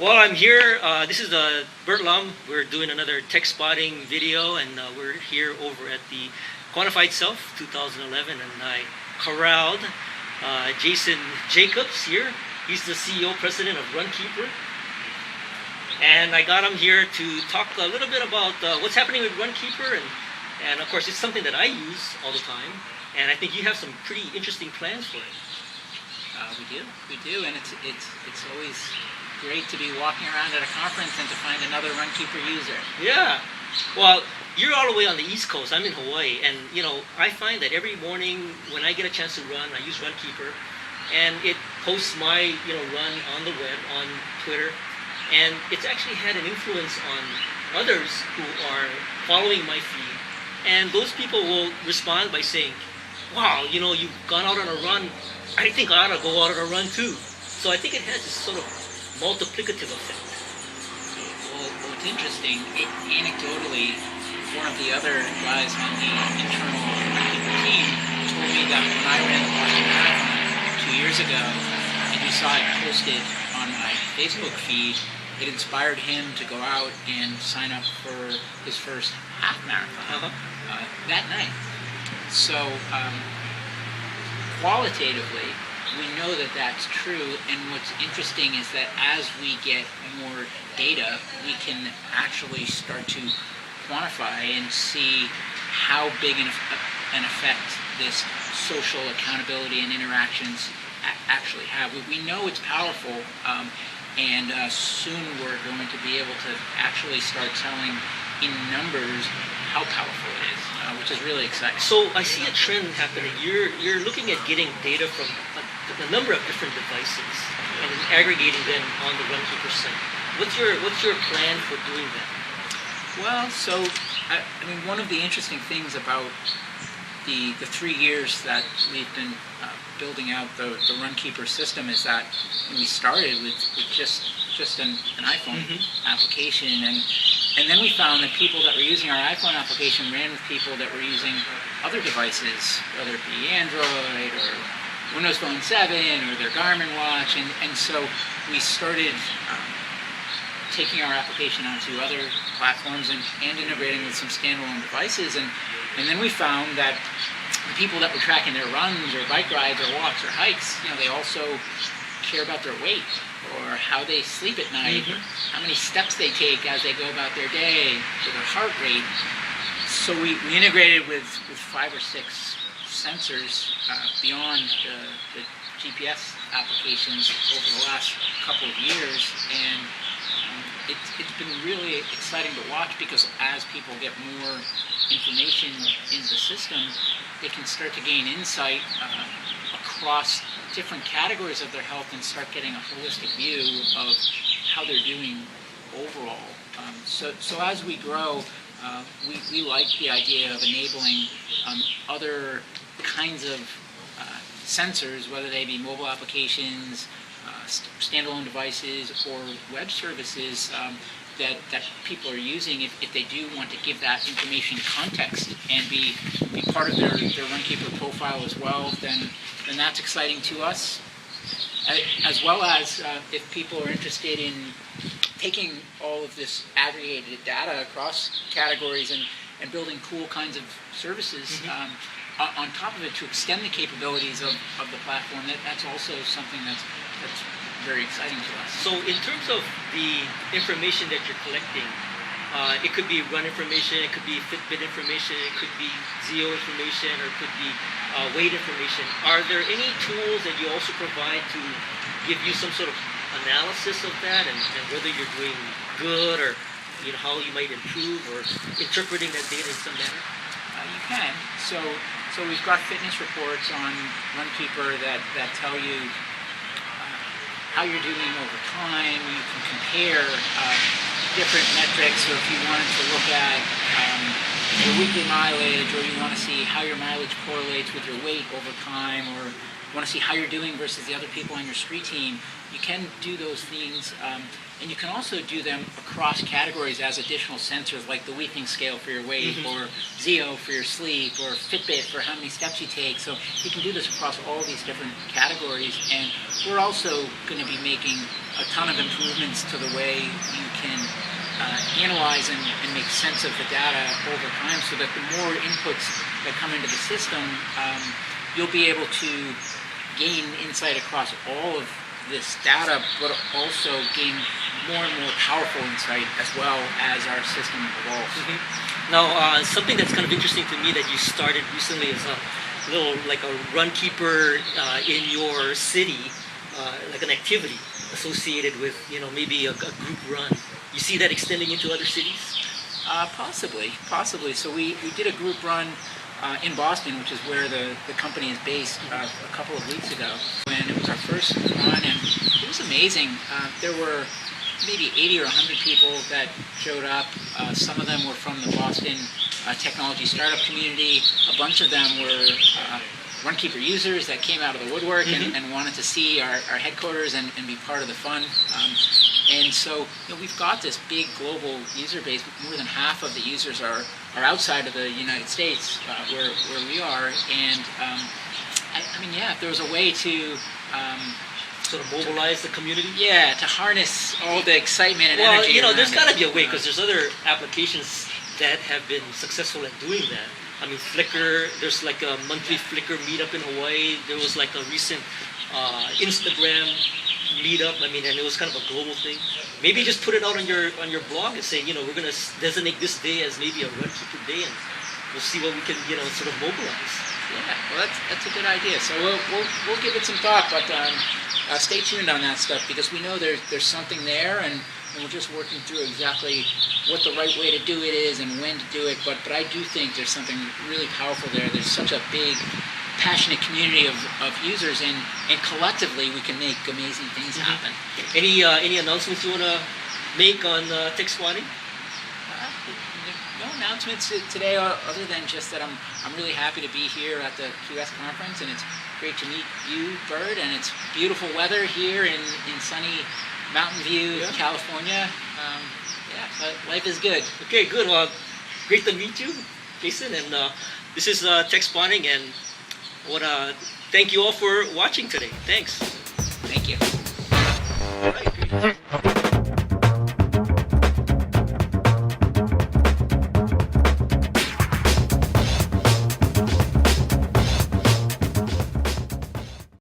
Well, I'm here. This is Burt Lum. We're doing another Techspotting video, and we're here over at the Quantified Self 2011, and I corralled Jason Jacobs here. He's the CEO, president of RunKeeper. And I got him here to talk a little bit about what's happening with RunKeeper, and of course it's something that I use all the time, and I think you have some pretty interesting plans for it. We do, and it's always great to be walking around at a conference and to find another RunKeeper user. Yeah, well, you're all the way on the East Coast. I'm in Hawaii, and I find that every morning when I get a chance to run, I use RunKeeper, and it posts my run on the web, on Twitter, and it's actually had an influence on others who are following my feed, and those people will respond by saying, "Wow, you've gone out on a run. I think I ought to go out on a run too." So I think it has this sort of multiplicative effect. Well, what's interesting, anecdotally, one of the other guys on the internal RunKeeper team told me that when I ran the Boston Marathon 2 years ago, and he saw it posted on my Facebook feed, it inspired him to go out and sign up for his first half marathon that night. So qualitatively, we know that that's true, and what's interesting is that as we get more data, we can actually start to quantify and see how big an effect this social accountability and interactions actually have. We know it's powerful, and soon we're going to be able to actually start telling in numbers how powerful it is, which is really exciting. So I see a trend happening. You're looking at getting data from a number of different devices and aggregating them on the RunKeeper site. What's your plan for doing that? Well, so I mean, one of the interesting things about the 3 years that we've been building out the RunKeeper system is that we started with just an iPhone application, and then we found that people that were using our iPhone application ran with people that were using other devices, whether it be Android or Windows Phone 7 or their Garmin watch, and so we started taking our application onto other platforms and integrating with some standalone devices, and then we found that the people that were tracking their runs or bike rides or walks or hikes, they also care about their weight or how they sleep at night, or how many steps they take as they go about their day, or their heart rate. So we integrated with 5 or 6 sensors beyond the GPS applications over the last couple of years, and it's been really exciting to watch, because as people get more information in the system, they can start to gain insight across different categories of their health and start getting a holistic view of how they're doing overall. So as we grow, we like the idea of enabling other kinds of sensors, whether they be mobile applications, standalone devices, or web services that people are using, if they do want to give that information context and be part of their RunKeeper profile as well, then that's exciting to us. As well as if people are interested in taking all of this aggregated data across categories and building cool kinds of services on top of it to extend the capabilities of the platform, that's also something that's very exciting to us. So in terms of the information that you're collecting, it could be run information, it could be Fitbit information, it could be Zio information, or it could be weight information. Are there any tools that you also provide to give you some sort of analysis of that, and whether you're doing good, or how you might improve, or interpreting that data in some manner? You can. So we've got fitness reports on RunKeeper that tell you how you're doing over time. You can compare different metrics. So if you wanted to look at your weekly mileage, or you want to see how your mileage correlates with your weight over time, or you want to see how you're doing versus the other people on your street team, you can do those things. And you can also do them across categories as additional sensors, like the Weething scale for your weight, or Zio for your sleep, or Fitbit for how many steps you take. So you can do this across all these different categories. And we're also going to be making a ton of improvements to the way you can analyze and make sense of the data over time, so that the more inputs that come into the system, you'll be able to gain insight across all of this data, but also gain more and more powerful insight as well as our system evolves. Now, something that's kind of interesting to me that you started recently is a little like a RunKeeper in your city, like an activity associated with maybe a group run. You see that extending into other cities? Possibly. So we did a group run in Boston, which is where the company is based, a couple of weeks ago. And it was our first run, and it was amazing. There were maybe 80 or 100 people that showed up. Some of them were from the Boston technology startup community. A bunch of them were RunKeeper users that came out of the woodwork and wanted to see our headquarters and be part of the fun. And so we've got this big global user base. More than half of the users are outside of the United States, where we are. And if there was a way to sort of mobilize the community? Yeah, to harness all the excitement and energy. Well, there's got to be a way, because there's other applications that have been successful at doing that. I mean, Flickr, there's like a monthly Flickr meetup in Hawaii. There was like a recent Instagram meetup. I mean, and it was kind of a global thing. Maybe just put it out on your blog and say, we're going to designate this day as maybe a RunKeeper day, and we'll see what we can, sort of mobilize. Yeah, well, that's a good idea. So we'll give it some thought, but stay tuned on that stuff, because we know there's something there, and we're just working through exactly what the right way to do it is and when to do it. But I do think there's something really powerful there. There's such a big, passionate community of users, and collectively we can make amazing things happen. Any announcements you want to make on Techspotting? No announcements today, other than just that I'm really happy to be here at the QS conference, and it's great to meet you, Burt, and it's beautiful weather here in sunny Mountain View, California. Life is good. Okay, good. Well, great to meet you, Jason, and this is Techspotting, and I want to thank you all for watching today. Thanks. Thank you. All right, great.